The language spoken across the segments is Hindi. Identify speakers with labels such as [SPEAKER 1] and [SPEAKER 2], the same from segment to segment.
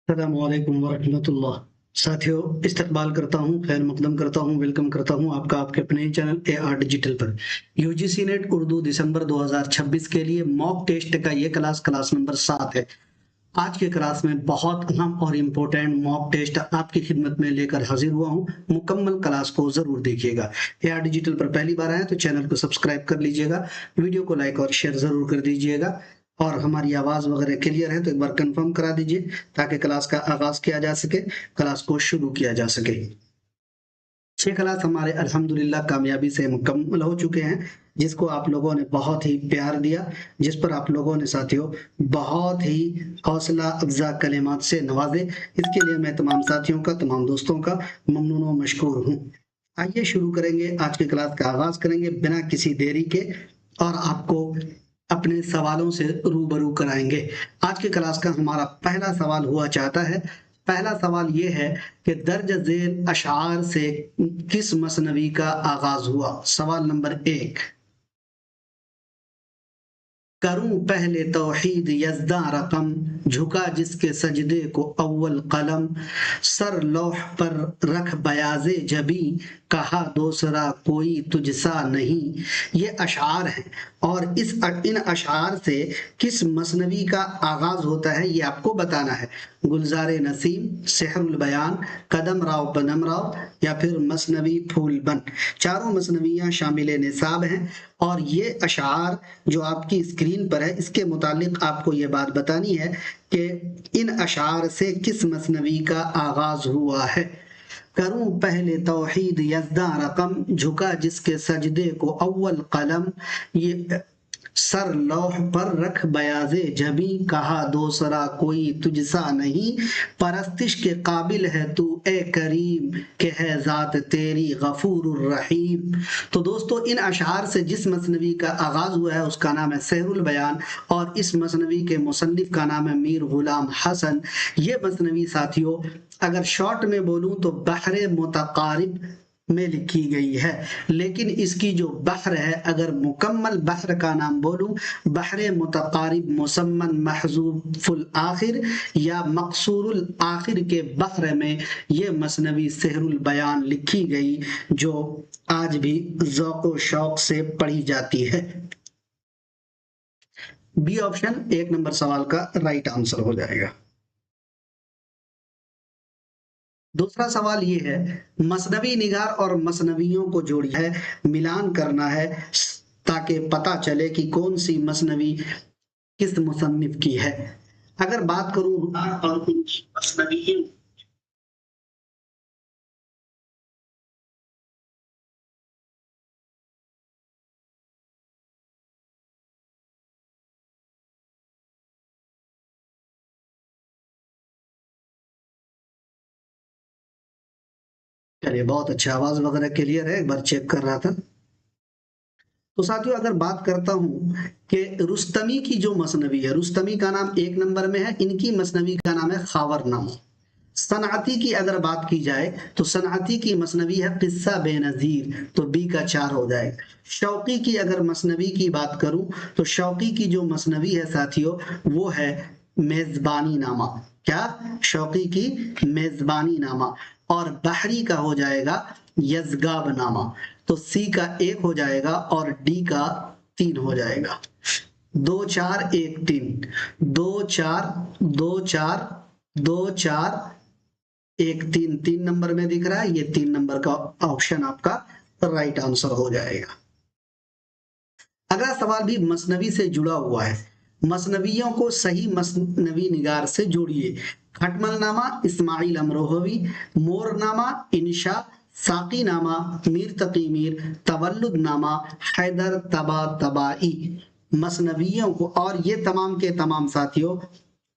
[SPEAKER 1] अस्सलामुअलैकुम वरहमतुल्लाह। साथियों, इस्तकबाल करता हूँ, खैर मकदम करता हूँ, वेलकम करता हूँ आपका आपके अपने ही चैनल AR डिजिटल पर। यूजीसी नेट उर्दू दिसंबर 2026 के लिए मॉक टेस्ट का ये क्लास नंबर 7 है। आज के क्लास में बहुत अहम और इम्पोर्टेंट मॉक टेस्ट आपकी खिदमत में लेकर हाजिर हुआ हूँ। मुकम्मल क्लास को जरूर देखिएगा। AR डिजिटल पर पहली बार आए तो चैनल को सब्सक्राइब कर लीजिएगा, वीडियो को लाइक और शेयर जरूर कर दीजिएगा, और हमारी आवाज वगैरह क्लियर है तो एक बार कंफर्म करा दीजिए ताकि क्लास का आगाज किया जा सके, क्लास को शुरू किया जा सके। 6 क्लास हमारे अल्हम्दुलिल्लाह कामयाबी से मुकम्मल हो चुके हैं, जिसको आप लोगों ने बहुत ही प्यार दिया, जिस पर आप लोगों ने साथियों बहुत ही हौसला अफजा कलिमात से नवाजे। इसके लिए मैं तमाम साथियों का, तमाम दोस्तों का ममनून व मशकूर हूँ। आइए शुरू करेंगे, आज की क्लास का आगाज करेंगे बिना किसी देरी के, और आपको अपने सवालों से रूबरू कराएंगे। आज की क्लास का हमारा पहला सवाल हुआ चाहता है। पहला सवाल ये है कि दर्ज झेल अशआर से किस मसनवी का आगाज हुआ। सवाल नंबर 1, करूं पहले तौहीद यज़्दा रकम, झुका जिसके सजदे को अव्वल कलम, सर लौह पर रख बयाज़े जबी, कहा दूसरा कोई तुझसा नहीं। ये अशआर हैं, और इन अशआर से किस मसनवी का आगाज होता है ये आपको बताना है। गुलजार नसीम, सेहरुल बयान, कदम राव बनम राव, या फिर मसनवी फूलबन। चारों मसनवियां शामिल निसाब हैं, और ये अशार जो आपकी स्क्रीन पर है इसके मुतालिक आपको ये बात बतानी है कि इन अशार से किस मसनवी का आगाज हुआ है। करूं पहले तौहीद यज़्दा रकम, झुका जिसके सजदे को अव्वल कलम, ये सर लौह पर रख बयाज़े जबी, कहा दूसरा कोई तुझसा नहीं। परस्तिश के काबिल है तू ए करीम, के है जात तेरी गफूरुर रहीम। तो दोस्तों, इन अशआर से जिस मसनवी का आगाज हुआ है उसका नाम है सेहरुल बयान, और इस मसनवी के मुसन्निफ का नाम है मीर गुलाम हसन। ये मसनवी साथियों, अगर शॉर्ट में बोलूं तो बहरे मुतकारिब में लिखी गई है, लेकिन इसकी जो बहर है, अगर मुकम्मल बहर का नाम बोलूं, बहरे मुतकारिब मुसम्मन महजूफुल आखिर या मकसूरुल आखिर के बहर में ये मसनवी सेहरुल बयान लिखी गई, जो आज भी ज़ौक़ शौक से पढ़ी जाती है। बी ऑप्शन 1 नंबर सवाल का राइट आंसर हो जाएगा। दूसरा सवाल ये है, मसनवी निगार और मसनवियों को जोड़ी है, मिलान करना है ताकि पता चले कि कौन सी मसनवी किस मुसन्निफ की है। अगर बात करूं और उनकी मसनवियों, चलिए बहुत अच्छा, आवाज वगैरह क्लियर है, एक बार चेक कर रहा था। तो साथियों, अगर बात करता हूं कि रुस्तमी की जो मसनवी है, रुस्तमी का नाम 1 नंबर में है, इनकी मसनवी का नाम है खावरनामा। सनअती की अगर बात की जाए तो सनअती की मसनवी है किस्सा बेनजीर, तो बी का 4 हो जाएगा। शौकी की अगर मसनवी की बात करूं तो शौकी की जो मसनवी है साथियों वो है मेजबानी नामा। क्या? शौकी की मेजबानी नामा। और बहरी का हो जाएगा यजगाब नामा। तो सी का 1 हो जाएगा और डी का 3 हो जाएगा। 2 4 1 3, 2 4 2 4 2 4 1 3, 3 नंबर में दिख रहा है, ये 3 नंबर का ऑप्शन आपका राइट आंसर हो जाएगा। अगला सवाल भी मसनवी से जुड़ा हुआ है। मसनवियों को सही मसनवी निगार से जोड़िए। खटमलनामा इस्माइल अमरोहवी, मोरनामा इंशा, साकी नामा मीर तकी मीर, तवल्लुद नामा हैदर तबा तबाई। मसनवियों को, और ये तमाम के तमाम साथियों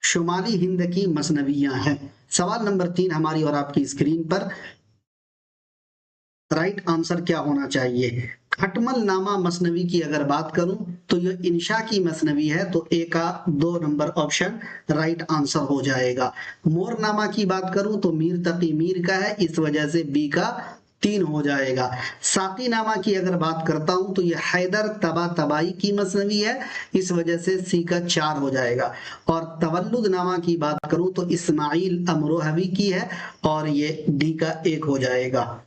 [SPEAKER 1] शुमाली हिंद की मसनवियां हैं। सवाल नंबर 3 हमारी और आपकी स्क्रीन पर, राइट आंसर क्या होना चाहिए। खटमल नामा मसनवी की अगर बात करूं तो ये इंशा की मसनवी है, तो ए का 2 नंबर ऑप्शन राइट आंसर हो जाएगा। मोरनामा की बात करूं तो मीर तकी मीर का है, इस वजह से बी का 3 हो जाएगा। साकीनामा की अगर बात करता हूं तो ये हैदर तबा तबाई की मसनवी है, इस वजह से सी का 4 हो जाएगा। और तवल्लुद नामा की बात करूं तो इस्माइल अमरोहवी की है और ये डी का 1 हो जाएगा।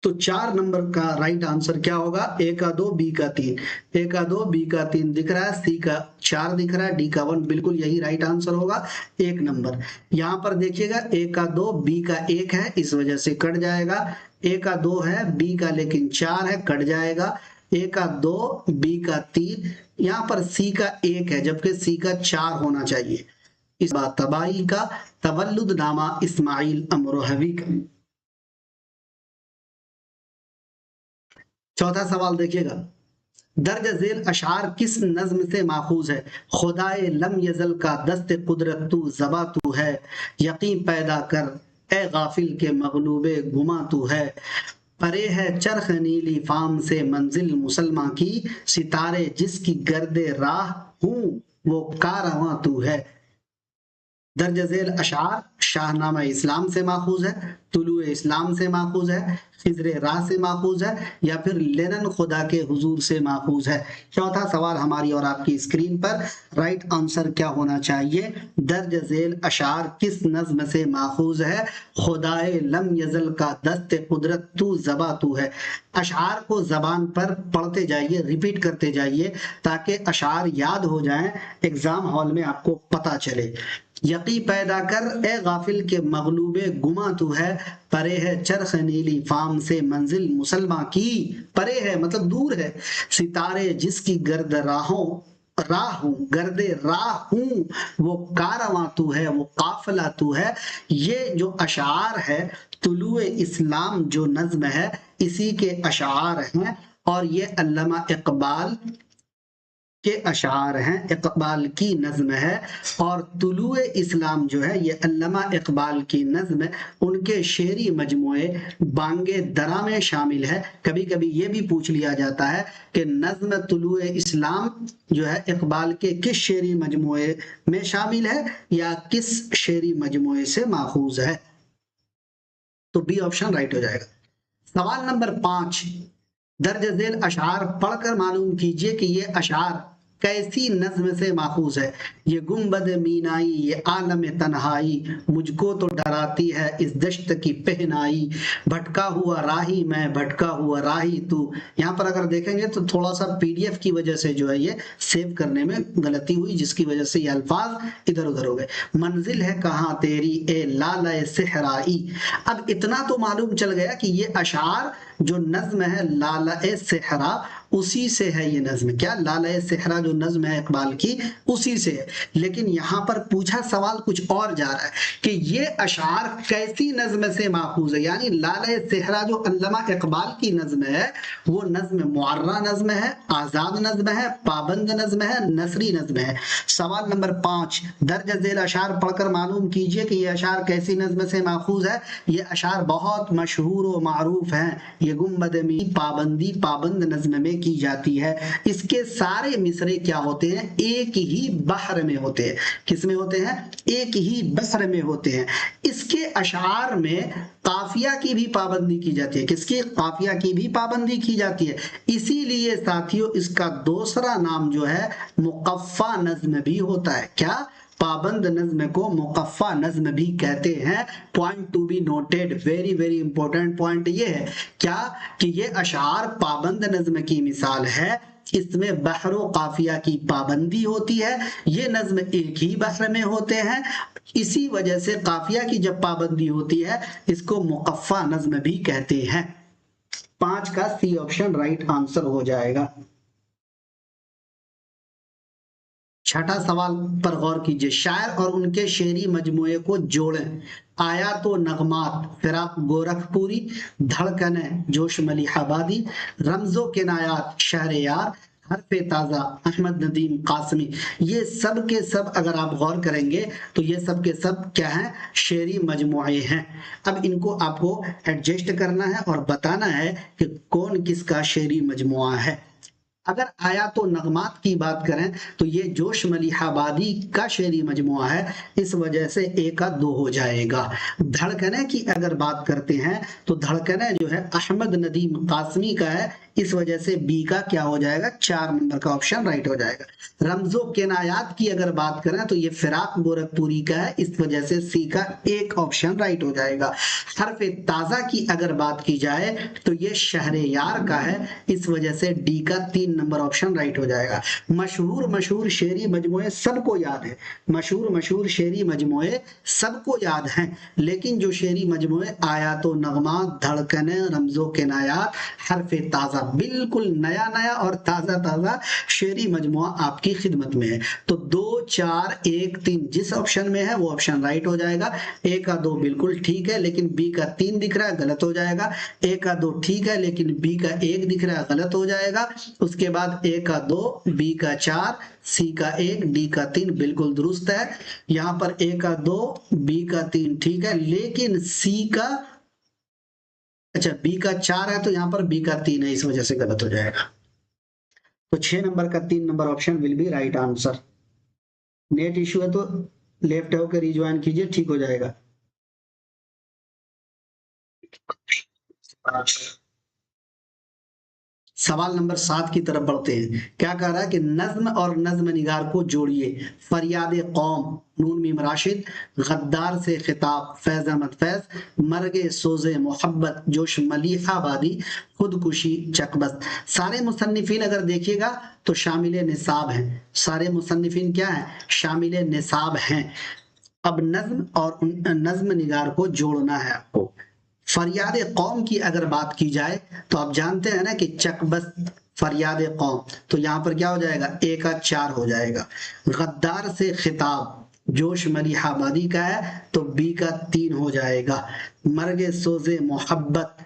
[SPEAKER 1] तो 4 नंबर का राइट आंसर क्या होगा? ए का 2, बी का 3। ए का 2, बी का 3 दिख रहा है, सी का 4 दिख रहा है, डी का 1, बिल्कुल यही राइट आंसर होगा। 1 नंबर यहां पर देखिएगा, ए का 2, बी का 1 है, इस वजह से कट जाएगा। ए का 2 है, बी का लेकिन 4 है, कट जाएगा। ए का 2, बी का 3, यहाँ पर सी का 1 है, जबकि सी का 4 होना चाहिए। इस बात तबाही का तवल्लुद नामा इस्माइल अमरोहवी का। चौथा सवाल देखिएगा, दर्ज झेल अशार किस नज्म से माखूज है? खुदाए लम यजल का दस्त कुदरत तू ज़बा तू है, यकीन पैदा कर ए गाफिल के मगलूबे गुमा तू है, परे है चरख नीली फाम से मंजिल मुसलमा की, सितारे जिसकी गर्दे राह हूँ वो कारवां तू है। दर्ज झेल अशार शाहनामा इस्लाम से माखूज है, तुलू इस्लाम से माखूज है, खिजर राह से माखूज है, या फिर लेनन खुदा के हुजूर से माखूज है? चौथा सवाल हमारी और आपकी स्क्रीन पर, राइट आंसर क्या होना चाहिए? दर्ज झेल अशार किस नज्म से माखूज है? खुदाए लम यजल का दस्त कुदरत तू ज़बा तू है। अशार को जबान पर पढ़ते जाइए, रिपीट करते जाइए, ताकि अशार याद हो जाएं, एग्जाम हॉल में आपको पता चले। यकी पैदा कर ए गाफिल के मगलूबे गुमा तू है, परे है चरख नीली फाम से मंजिल मुसलमा की, परे है मतलब दूर है, सितारे जिसकी गर्द राहों राह हूं, गर्दे राह हूं वो कारवां तू है, वो काफिला तू है। ये जो अशार है, तुलुए इस्लाम जो नज्म है, इसी के अशार हैं, और ये अल्लामा इकबाल के अशार हैं, इकबाल की नज्म है। और तुलुए इस्लाम जो है ये अल्लामा इकबाल की नज्म, उनके शेरी मजमुए बांगे दरा में शामिल है। कभी कभी ये भी पूछ लिया जाता है कि नज्म तुलुए इस्लाम जो है इकबाल के किस शेरी मजमुए में शामिल है या किस शेरी मजमुए से माखूज है, तो बी ऑप्शन राइट हो जाएगा। सवाल नंबर 5, दर्ज झेल अशार पढ़कर मालूम कीजिए कि ये अशार कैसी नज्म से माखूज है? ये गुम्बद मीनाई, ये आलम तन्हाई, मुझको तो डराती है इस दश्त की पहनाई, भटका हुआ राही मैं, भटका हुआ राही तू। यहाँ पर अगर देखेंगे तो थोड़ा सा पीडीएफ की वजह से जो है ये सेव करने में गलती हुई, जिसकी वजह से ये अल्फाज इधर उधर हो गए। मंजिल है कहाँ तेरी ए लाला सेहराई। अब इतना तो मालूम चल गया कि ये अशार जो नज्म है लाला सेहरा, उसी से है ये नज्म। क्या? लाला सेहरा जो नज्म है इकबाल की, उसी से है। लेकिन यहाँ पर पूछा सवाल कुछ और जा रहा है कि ये अशार कैसी नज्म से माखूज है, यानी लाला सेहरा जो अल्लामा इकबाल की नज्म है, वो नज्म मुअर्रा नज्म है, आजाद नज्म है, पाबंद नज्म है, नसरी नज्म है। सवाल नंबर 5, दर्ज झेल अशार पढ़कर मालूम कीजिए कि ये अशार कैसी नज्म से माखूज है। ये अशार बहुत मशहूर व मारूफ हैं। ये गुम्बद में पाबंदी पाबंद नज्म में की जाती है। इसके सारे मिसरे क्या होते हैं? एक ही बहर में होते हैं। किस में होते हैं? एक ही बहर में होते हैं। इसके अशार में काफिया की भी पाबंदी की जाती है। किसकी? काफिया की भी पाबंदी की जाती है। इसीलिए साथियों इसका दूसरा नाम जो है मुकफ्फा नज्म भी होता है। क्या? पाबंद नज्म को मुकफ्फा नज्म भी कहते हैं। Point to be noted, very very important point ये है क्या कि ये अशार पाबंद नज्म की मिसाल है। इसमें बहरो काफिया की पाबंदी होती है। ये नज्म एक ही बहर में होते हैं, इसी वजह से काफिया की जब पाबंदी होती है इसको मुकफ्फा नज्म भी कहते हैं। 5 का सी ऑप्शन राइट आंसर हो जाएगा। छठा सवाल पर गौर कीजिए, शायर और उनके शेरी मजमुए को जोड़ें। आया तो नगमात फिराक गोरखपुरी, धड़कने जोश मलिहाबादी, रमजो के नायात शहर यार, हरफे ताजा अहमद नदीम कासमी। ये सब के सब अगर आप गौर करेंगे तो ये सब के सब क्या हैं? शेरी मजमुए हैं। अब इनको आपको एडजस्ट करना है और बताना है कि कौन किसका शेरी मजमुआ है। अगर आयातो नगमात की बात करें तो ये जोश मलिहाबादी का शेरी मजमुआ है, इस वजह से ए का 2 हो जाएगा। धड़कने की अगर बात करते हैं तो धड़कने जो है अहमद नदीम कासमी का है, इस वजह से बी का क्या हो जाएगा, 4 नंबर का ऑप्शन राइट हो जाएगा। रमजो केनायात की अगर बात करें तो ये फिराक गोरखपुरी का है, इस वजह से सी का एक ऑप्शन राइट हो जाएगा। हरफ ताजा की अगर बात की जाए तो ये शहरे यार का है, इस वजह से डी का 3 नंबर ऑप्शन राइट हो जाएगा। मशहूर मशहूर शेरी मजमुए सबको याद है, मशहूर मशहूर शेरी मजमुए सबको याद हैं, लेकिन जो शेरी मजमुए आयातो नगमात, धड़कने, रमजो किनायात, हरफ ताजा, बिल्कुल नया नया और ताजा ताजा शेरी मजमुआ आपकी खिदमत में है। तो 2 4 1 3 जिस ऑप्शन में है वो ऑप्शन राइट हो जाएगा। ए का 2 बिल्कुल ठीक है, लेकिन बी का 3 दिख रहा है, गलत हो जाएगा। ए का 2 ठीक है, लेकिन बी का 1 दिख रहा है, गलत हो जाएगा। उसके बाद ए का 2, बी का 4, सी का 1, डी का 3 बिल्कुल दुरुस्त है। यहाँ पर ए का 2, बी का 3 ठीक है, लेकिन सी का, अच्छा बी का 4 है तो यहाँ पर बी का 3 है, इस वजह से गलत हो जाएगा। तो 6 नंबर का 3 number option will be right answer. Net issue है तो लेफ्ट होकर रिज्वाइन कीजिए, ठीक हो जाएगा। सवाल नंबर 7 की तरफ बढ़ते हैं। क्या कह रहा है कि नज्म और नज्म निगार को जोड़िए। फरियाद कौम, नून मीम राशिद, गद्दार से खिताब, फैज अहमद फैज, मरगे सोजे मोहब्बत, जोश मलिहाबादी, खुदकुशी, चकबस्त। सारे मुसन्निफिन अगर देखिएगा तो शामिल निसाब हैं, सारे मुसन्निफिन क्या है, शामिल निसाब हैं। अब नज्म और नज्म निगार को जोड़ना है आपको। फरियाद कौम की अगर बात की जाए तो आप जानते हैं ना कि चकबस्त फरियाद कौम, तो यहाँ पर क्या हो जाएगा, ए का 4 हो जाएगा। गद्दार से खिताब जोश मलिहाबादी का है तो बी का 3 हो जाएगा। मर्गे सोजे मोहब्बत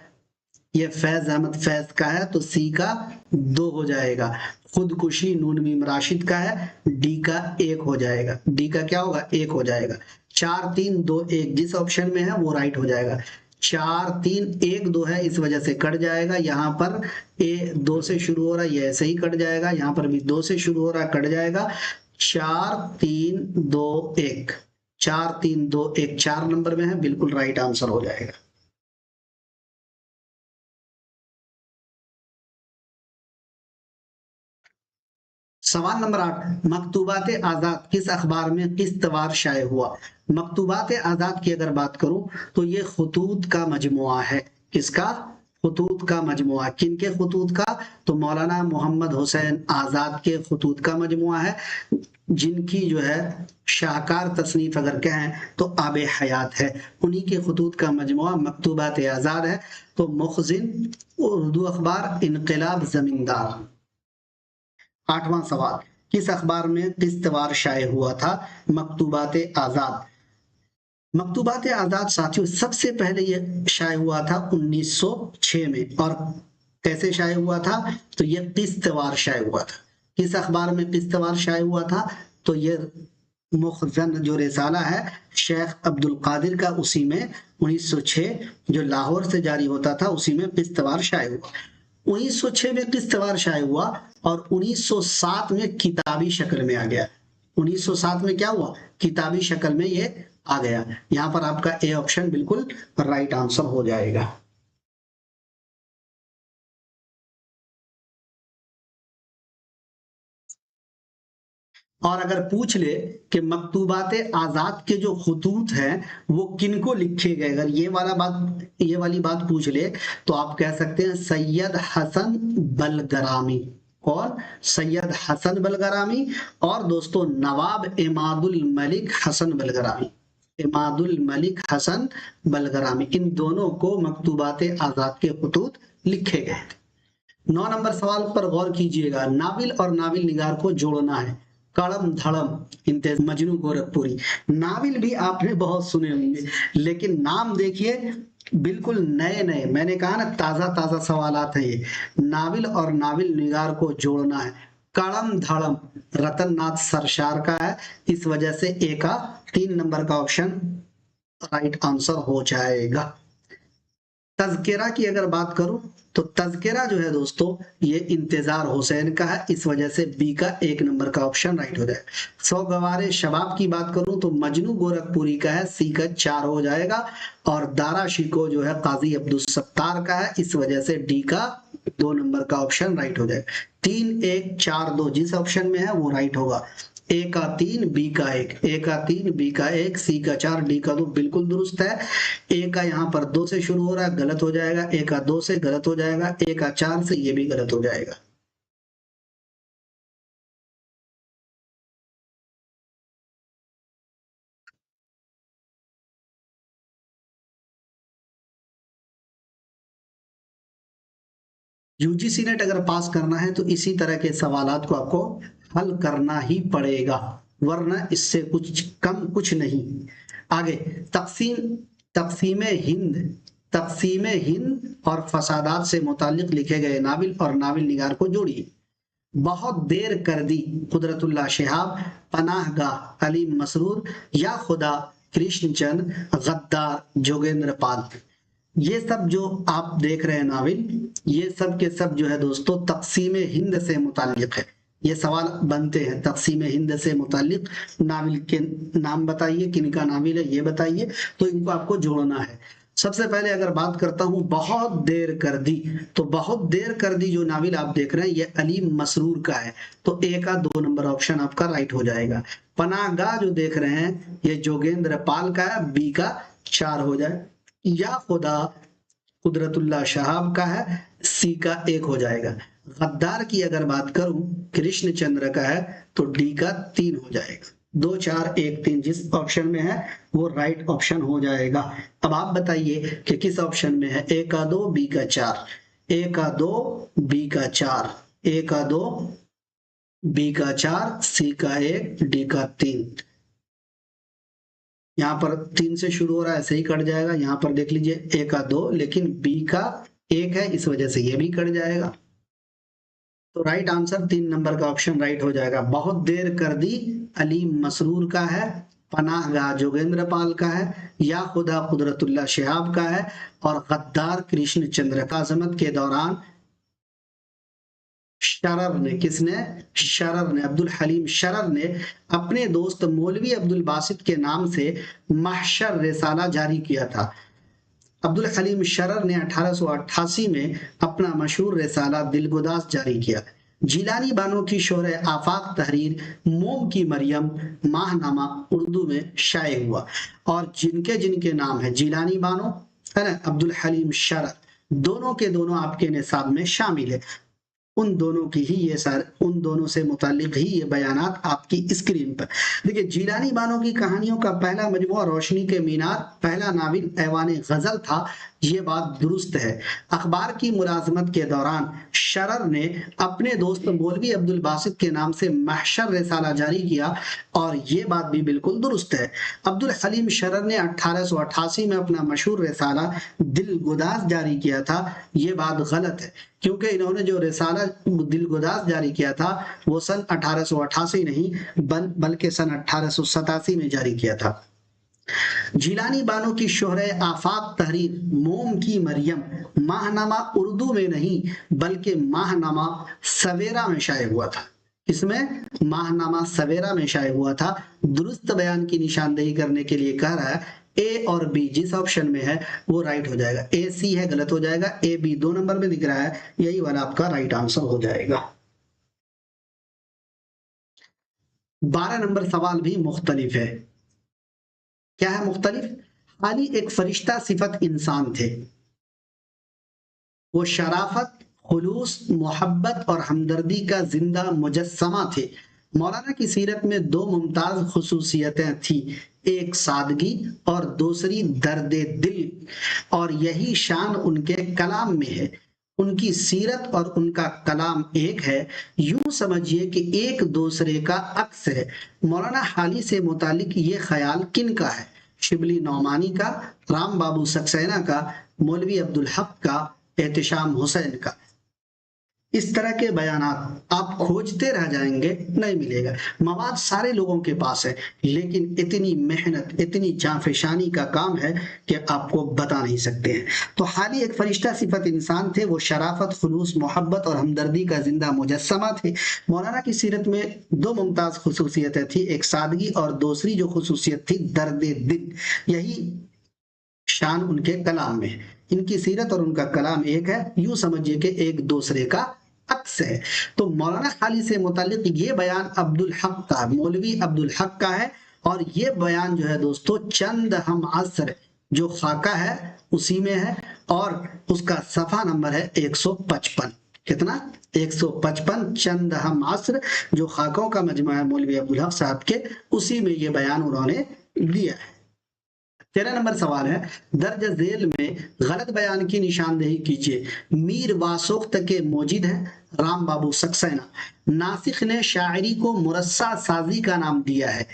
[SPEAKER 1] ये फैज अहमद फैज का है तो सी का 2 हो जाएगा। खुदकुशी नून मीम राशिद का है, डी का 1 हो जाएगा। डी का क्या होगा, 1 हो जाएगा। 4 3 2 1 जिस ऑप्शन में है वो राइट हो जाएगा। 4 3 1 2 है, इस वजह से कट जाएगा। यहाँ पर ए 2 से शुरू हो रहा है, ये ऐसे ही कट जाएगा। यहाँ पर भी 2 से शुरू हो रहा है, कट जाएगा। 4 3 2 1, 4 3 2 1 4 नंबर में है, बिल्कुल राइट आंसर हो जाएगा। सवाल नंबर 8, मकतूबात आजाद किस अखबार में किस्तवार शाये हुआ। मकतूबात आजाद की अगर बात करूं तो ये खतूत का मजमुआ है। किसका, खतूत का मजमुआ। किनके खतूत का, तो मौलाना मोहम्मद हुसैन आजाद के खतूत का मजमुआ है, जिनकी जो है शाहकार तसनीफ अगर कहें तो आबे हयात है। उन्हीं के खतूत का मजमुआ मकतूबात आजाद है। तो मुखजिन उर्दू अखबार, इनकलाब जमींदार। 8वां सवाल, किस अखबार में किस्तवार शाये हुआ था। मकतूबात आजाद। मकतूबात आजाद साथियों सबसे पहले ये शाये हुआ था 1906 में। और कैसे शाये हुआ था, तो ये किस्तवार शाये हुआ था। किस अखबार में किस्तवार शाये हुआ था, तो ये मुखजन जो रिसाला है शेख अब्दुल कादिर का, उसी में 1906 जो लाहौर से जारी होता था उसी में किस्तवार शाये हुआ। 1906 में किस्तवार शाये हुआ और 1907 में किताबी शक्ल में आ गया। 1907 में क्या हुआ, किताबी शक्ल में ये आ गया। यहां पर आपका ए ऑप्शन बिल्कुल राइट आंसर हो जाएगा। और अगर पूछ ले कि मकतूबात आजाद के जो खतूत हैं वो किनको लिखे गए, अगर ये वाली बात पूछ ले तो आप कह सकते हैं सैयद हसन बलगरामी। कौन, सैयद हसन बलगरामी। और दोस्तों नवाब इमादुल मलिक हसन बलगरामी, इमादुल मलिक हसन बलगरामी, इन दोनों को मकतूबात आजाद के खतूत लिखे गए थे। 9 नंबर सवाल पर गौर कीजिएगा। नाविल और नाविल निगार को जोड़ना है। कड़म धड़म इम्तियाज मजनू गोरखपुरी। नाविल भी आपने बहुत सुने होंगे, लेकिन नाम देखिए बिल्कुल नए नए। मैंने कहा ना ताजा ताजा सवालात हैं ये। नाविल और नाविल निगार को जोड़ना है। कड़म धड़म रतन नाथ सरशार का है, इस वजह से ए का 3 नंबर का ऑप्शन राइट आंसर हो जाएगा। तज़किरा की अगर बात करूं तो तज़किरा जो है दोस्तों ये इंतजार हुसैन का है, इस वजह से बी का 1 नंबर का ऑप्शन राइट हो जाएगा। सौगवारे शबाब की बात करूं तो मजनू गोरखपुरी का है, सी का 4 हो जाएगा। और दारा शिको जो है काजी अब्दुल सत्तार का है, इस वजह से डी का 2 नंबर का ऑप्शन राइट हो जाएगा। 3 1 4 2 जिस ऑप्शन में है वो राइट होगा। ए का 3 बी का 1, ए का 3 बी का 1 सी का 4 डी का 2 बिल्कुल दुरुस्त है। ए का यहाँ पर 2 से शुरू हो रहा है, गलत हो जाएगा। ए का 2 से गलत हो जाएगा। ए का 4 से ये भी गलत हो जाएगा। यूजीसी नेट अगर पास करना है तो इसी तरह के सवालात को आपको हल करना ही पड़ेगा, वरना इससे कुछ कम कुछ नहीं। आगे तकसीम तकसीम हिंद तकसीम हिंद और फसादात से मुतालिक लिखे गए नाविल और नाविल निगार को जोड़िए। बहुत देर कर दी कुदरतुल्लाह शिहाब, पनाहगाह अलीम मसरूर, या खुदा कृष्णचंद, गद्दार जोगेंद्र पाल। ये सब जो आप देख रहे हैं नाविल, ये सब के सब जो है दोस्तों तकसीम हिंद से मुतालिक है। ये सवाल बनते हैं तकसीम हिंद से मुतालिक नाविल के नाम बताइए, किनका नाविल है ये बताइए, तो इनको आपको जोड़ना है। सबसे पहले अगर बात करता हूं बहुत देर कर दी, तो बहुत देर कर दी जो नाविल आप देख रहे हैं ये अलीम मसरूर का है, तो ए का 2 नंबर ऑप्शन आपका राइट हो जाएगा। पनाहगाह जो देख रहे हैं ये जोगेंद्र पाल का है, बी का 4 हो जाए। या खुदा कुदरतुल्लाह शहाब का है, सी का 1 हो जाएगा। गद्दार की अगर बात करूं कृष्णचंद्र का है, तो डी का 3 हो जाएगा। 2 4 1 3 जिस ऑप्शन में है वो राइट ऑप्शन हो जाएगा। अब आप बताइए कि किस ऑप्शन में है। ए का 2 बी का 4, ए का 2 बी का 4, ए का 2 बी का 4, सी का 1, डी का 3। यहाँ पर 3 से शुरू हो रहा है, ऐसे ही कट जाएगा। यहाँ पर देख लीजिए ए का 2 लेकिन बी का 1 है, इस वजह से ये भी कट जाएगा। तो राइट आंसर 3 नंबर का ऑप्शन राइट हो जाएगा। बहुत देर कर दी अलीम मसरूर का है, पनाहगाह जोगेंद्र पाल का है, या खुदा कुदरतुल्लाह शिहाब का है, और गद्दार कृष्णचंद्र का। अजमत के दौरान शरर ने, किसने? शरर ने, अब्दुल हलीम शरर ने अपने दोस्त मौलवी अब्दुल बासित के नाम से महशर रिसाला जारी किया था। अब्दुल हलीम शरर ने 1888 में अपना मशहूर रिसाला दिलगुदास जारी किया। जिलानी बानो की शोहर आफाक तहरीर मोम की मरियम माहनामा उर्दू में शाये हुआ। और जिनके जिनके नाम है जिलानी बानो है ना, अब्दुल हलीम शरर, दोनों के दोनों आपके निसाब में शामिल है। उन दोनों की ही ये सर उन दोनों से मुतालिक ही ये बयानात आपकी स्क्रीन पर देखिए। जिलानी बानो की कहानियों का पहला मजमुआ रोशनी के मीनार पहला नाविल ऐवान गजल था, ये बात दुरुस्त है। अखबार की मुलाजमत के दौरान शरर ने अपने दोस्त मौलवी अब्दुल बासित के नाम से महशर रिसाला जारी किया, और ये बात भी बिल्कुल दुरुस्त है। अब्दुल हलीम शरर ने 1888 में अपना मशहूर रिसाला दिलगुदास जारी किया था, ये बात गलत है, क्योंकि इन्होंने जो रिसाला दिलगुदास जारी किया था वो सन 1888 नहीं बल्कि सन 1887 में जारी किया था। जिलानी बानो की शोहर आफाक तहरीर मोम की मरियम माहनामा उर्दू में नहीं बल्कि माहनामा सवेरा में शाये हुआ था। इसमें माहनामा सवेरा में शाये हुआ था। दुरुस्त बयान की निशानदेही करने के लिए कह रहा है ए और बी जिस ऑप्शन में है वो राइट हो जाएगा। ए सी है गलत हो जाएगा, ए बी 2 नंबर में दिख रहा है, यही वाला आपका राइट आंसर हो जाएगा। 12 नंबर सवाल भी मुख्तलिफ है। क्या है मुख्तलिफ? खाली एक फरिश्ता सिफत इंसान थे, वो शराफत, खुलूस, मोहब्बत और हमदर्दी का जिंदा मुजस्समा थे। मौलाना की सीरत में 2 मुमताज खुसूसियतें थी, एक सादगी और दूसरी दर्द दिल, और यही शान उनके कलाम में है। उनकी सीरत और उनका कलाम एक है, यूं समझिए कि एक दूसरे का अक्स है। मौलाना हाली से मुतालिक ये ख्याल किन का है? शिबली नौमानी का, राम बाबू सक्सेना का, मौलवी अब्दुल हक का, एहतिशाम हुसैन का। इस तरह के बयानात आप खोजते रह जाएंगे, नहीं मिलेगा। मवाद सारे लोगों के पास है, लेकिन इतनी मेहनत, इतनी जांफेशानी का काम है कि आपको बता नहीं सकते हैं। तो हाली एक फरिश्ता सिफत इंसान थे, वो शराफत, खुलूस, मोहब्बत और हमदर्दी का जिंदा मुजस्समा थे। मौलाना की सीरत में दो मुमताज खुसूसियतें थी, एक सादगी और दूसरी जो खुसूसियत थी दर्द दिल। यही शान उनके कलाम में है। इनकी सीरत और उनका कलाम एक है, यूं समझिए कि एक दूसरे का अक्स है। तो मौलाना खाली से मुतालिक ये बयान अब्दुल हक का, मौलवी अब्दुल हक का है, और ये बयान जो है दोस्तों चंद हम असर जो खाका है उसी में है, और उसका सफा नंबर है 155। कितना? 155। चंद हम असर जो खाकों का मजमा है मौलवी अब्दुल हक साहब के, उसी में ये बयान उन्होंने दिया है। 13 नंबर सवाल है, दर्ज झेल में गलत बयान की निशानदेही कीजिए। मीर वासोख्त के मौजिद है राम बाबू सक्सेना। नासिख ने शायरी को मुरस्सा साजी का नाम दिया है।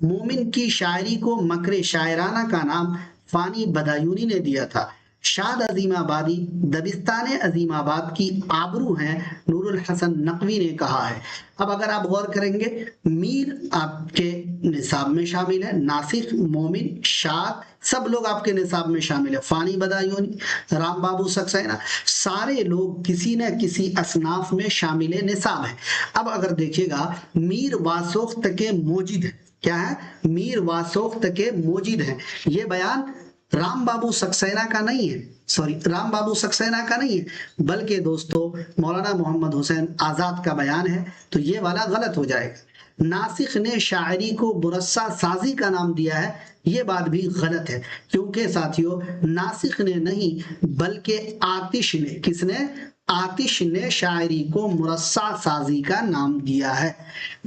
[SPEAKER 1] मोमिन की शायरी को मकरे शायराना का नाम फानी बदायूनी ने दिया था। शाद अजीमाबादी दबिस्तान अजीमाबाद की आबरू हैं, नूरुल हसन नकवी ने कहा है। अब अगर आप गौर करेंगे, मीर आपके निसाब में शामिल है, नासिख, मोमिन, शाद सब लोग आपके निसाब में शामिल है। फानी बदायूनी, राम बाबू सक्सेना, सारे लोग किसी न किसी असनाफ में शामिल निसाब है। अब अगर देखिएगा, मीर वासोख्त के मोजिद है, क्या है? मीर वासोख्त के मोजिद है। ये बयान राम बाबू सक्सेना का नहीं है, सॉरी, राम बाबू सक्सेना का नहीं है, बल्कि दोस्तों मौलाना मोहम्मद हुसैन आजाद का बयान है। तो ये वाला गलत हो जाएगा। नासिख ने शायरी को मुरस्सा साजी का नाम दिया है, ये बात भी गलत है, क्योंकि साथियों नासिख ने नहीं बल्कि आतिश ने, किसने? आतिश ने शायरी को मुरस्सा साजी का नाम दिया है।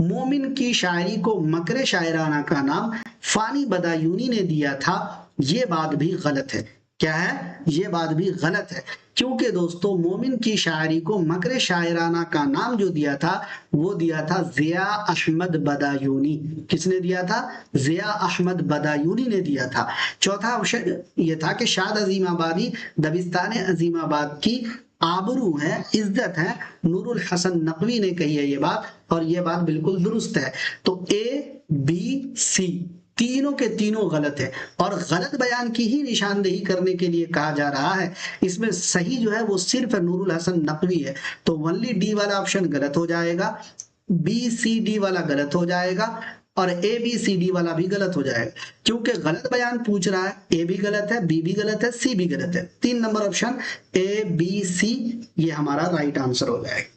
[SPEAKER 1] मोमिन की शायरी को मकरे शायराना का नाम फानी बदायूनी ने दिया था, ये बात भी गलत है। क्या है? ये बात भी गलत है, क्योंकि दोस्तों मोमिन की शायरी को मकरे शायराना का नाम जो दिया था वो दिया था जिया अहमद बदायूनी। किसने दिया था? जिया अहमद बदायूनी ने दिया था। चौथा ऑप्शन ये था कि शाद अजीमाबादी दबिस्तान अजीमाबाद की आबरू है, इज्जत है, नूरुल हसन नकवी ने कही है ये बात, और ये बात बिल्कुल दुरुस्त है। तो ए बी सी तीनों के तीनों गलत है, और गलत बयान की ही निशानदेही करने के लिए कहा जा रहा है। इसमें सही जो है वो सिर्फ नूरुल हसन नकवी है। तो ओनली डी वाला ऑप्शन गलत हो जाएगा, बी सी डी वाला गलत हो जाएगा, और ए बी सी डी वाला भी गलत हो जाएगा, क्योंकि गलत बयान पूछ रहा है। ए भी गलत है, बी भी गलत है, सी भी गलत है। 3 number option A B C ये हमारा राइट आंसर हो जाएगा।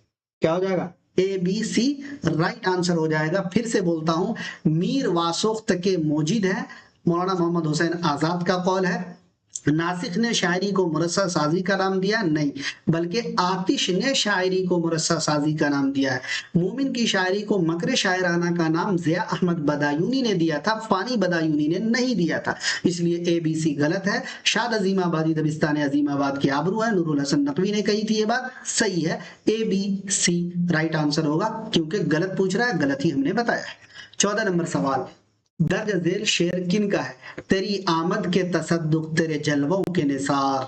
[SPEAKER 1] क्या हो जाएगा? A B C right answer हो जाएगा। फिर से बोलता हूं, मीर वासोख्त के मौजिद है, मौलाना मोहम्मद हुसैन आजाद का कौल है। नासिख ने शायरी को मुरस्सा साजी का नाम दिया, नहीं, बल्कि आतिश ने शायरी को मुरस्सा साजी का नाम दिया है। मोमिन की शायरी को मकरे शायराना का नाम जिया अहमद बदायूनी ने दिया था, फानी बदायूनी ने नहीं दिया था, इसलिए ए बी सी गलत है। शाद अजीमाबादी दबिस्तान अजीमाबाद की आबरू है, नूरुल हसन नकवी ने कही थी, ये बात सही है। A B C right answer होगा, क्योंकि गलत पूछ रहा है, गलत ही हमने बताया है। 14 नंबर सवाल, दर्ज झेल शेर किन का है? तेरी आमद के तसद्दुक तेरे जलवों के निसार,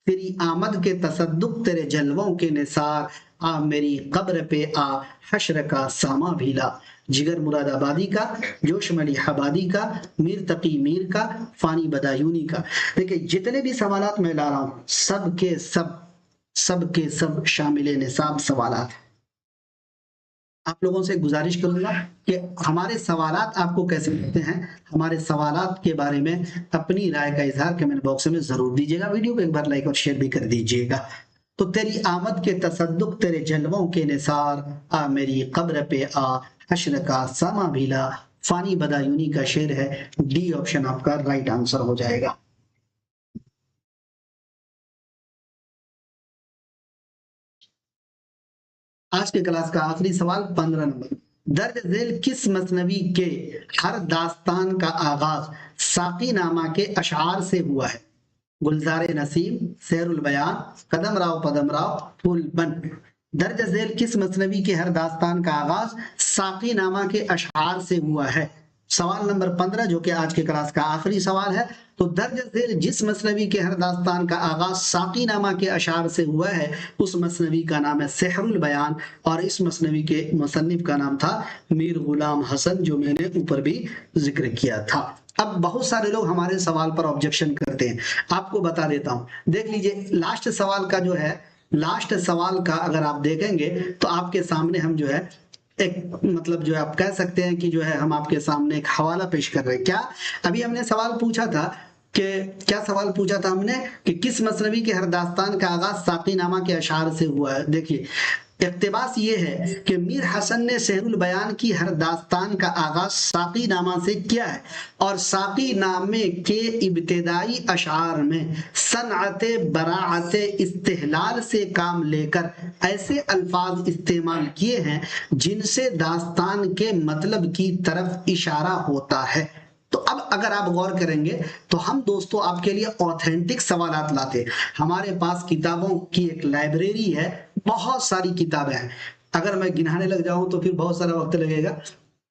[SPEAKER 1] तेरी आमद के तसद्दुक तेरे जलवों के निसार, आ मेरी कब्र पे आ हश्र का सामा भीला। जिगर मुरादाबादी का, जोश मली हबादी का, मीर तकी मीर का, फानी बदायूनी का। देखिए जितने भी सवालात मैं ला रहा हूं सब के सब शामिल निसाब सवालात हैं। आप लोगों से गुजारिश करूंगा कि हमारे सवालात आपको कैसे लगते हैं, हमारे सवालात के बारे में अपनी राय का इजहार कमेंट बॉक्स में जरूर दीजिएगा। वीडियो को एक बार लाइक और शेयर भी कर दीजिएगा। तो तेरी आमद के तसद्दुक तेरे जलवों के निसार, आ मेरी कब्र पे आ हश्र का सामा भीला, फानी बदायूनी का शेर है। डी ऑप्शन आपका राइट आंसर हो जाएगा। आज के क्लास का आखिरी सवाल 15 नंबर, दर्ज झेल किस मसनवी के हर दास्तान का आगाज साकी नामा के अशार से हुआ है? गुलजार नसीम, शेरुल बयान, कदम राव, फूल बन। दर्ज झेल किस मसनवी के हर दास्तान का आगाज साकी नामा के अशार से हुआ है? सवाल नंबर 15 जो कि आज के क्लास का आखिरी सवाल है। तो दर्ज झेल जिस मसनवी के हर दास्तान का आगाज साकी नामा के अशार से हुआ है उस मसनवी का नाम है सेहरुल बयान, और इस मसनवी के मुसन्निफ का नाम था मीर गुलाम हसन, जो मैंने ऊपर भी जिक्र किया था। अब बहुत सारे लोग हमारे सवाल पर ऑब्जेक्शन करते हैं, आपको बता देता हूं। देख लीजिए लास्ट सवाल का जो है, लास्ट सवाल का अगर आप देखेंगे तो आपके सामने हम जो है एक मतलब जो है आप कह सकते हैं कि जो है हम आपके सामने एक हवाला पेश कर रहे हैं। क्या अभी हमने सवाल पूछा था कि क्या सवाल पूछा था हमने कि किस मसनवी के हर दास्तान का आगाज साकी नामा के अशार से हुआ है। देखिए इक्तिबास ये है कि मीर हसन ने सेहरुल बयान की हर दास्तान का आगाज साकी नामा से किया है, और साकी नामे के इब्तिदाई अशार में सनअते बराअते इस्तिहलाल से काम लेकर ऐसे अल्फाज इस्तेमाल किए हैं जिनसे दास्तान के मतलब की तरफ इशारा होता है। तो अब अगर आप गौर करेंगे तो हम दोस्तों आपके लिए ऑथेंटिक सवालात लाते हैं। हमारे पास किताबों की एक लाइब्रेरी है, बहुत सारी किताबें हैं। अगर मैं गिनाने लग जाऊं तो फिर बहुत सारा वक्त लगेगा,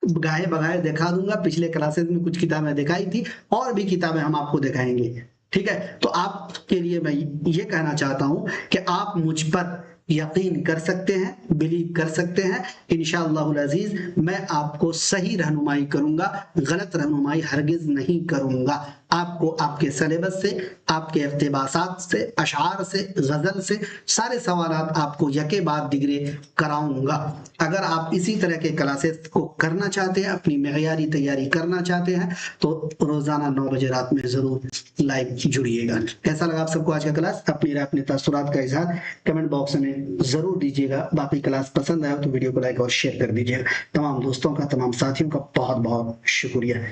[SPEAKER 1] गाहे बगाहे दिखा दूंगा। पिछले क्लासेस में कुछ किताबें दिखाई थी, और भी किताबें हम आपको दिखाएंगे। ठीक है, तो आपके लिए मैं ये कहना चाहता हूं कि आप मुझ पर यकीन कर सकते हैं, बिलीव कर सकते हैं। इंशाअल्लाह अजीज मैं आपको सही रहनुमाई करूंगा, गलत रहनुमाई हरगिज नहीं करूंगा। आपको आपके सिलेबस से, आपके इख्तिबासात से, अशार से, गजल से सारे सवालात आपको यके बाद डिग्री कराऊंगा। अगर आप इसी तरह के क्लासेस को करना चाहते हैं, अपनी मेयारी तैयारी करना चाहते हैं, तो रोजाना 9 बजे रात में जरूर लाइव जुड़िएगा। कैसा लगा आप सबको आज का क्लास? अपनी राय, अपने तासुरात का इजहार कमेंट बॉक्स में जरूर दीजिएगा। बाकी क्लास पसंद आया तो वीडियो को लाइक और शेयर कर दीजिएगा। तमाम दोस्तों का, तमाम साथियों का बहुत बहुत शुक्रिया।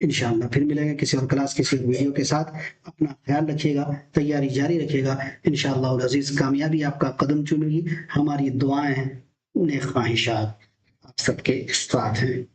[SPEAKER 1] इंशाअल्लाह फिर मिलेंगे किसी और क्लास, किसी वीडियो के साथ। अपना ख्याल रखिएगा, तैयारी जारी रखिएगा। इंशाअल्लाह अजीज कामयाबी आपका कदम चूमेगी। हमारी दुआएं, नेक ख्वाहिशात आप सबके साथ हैं।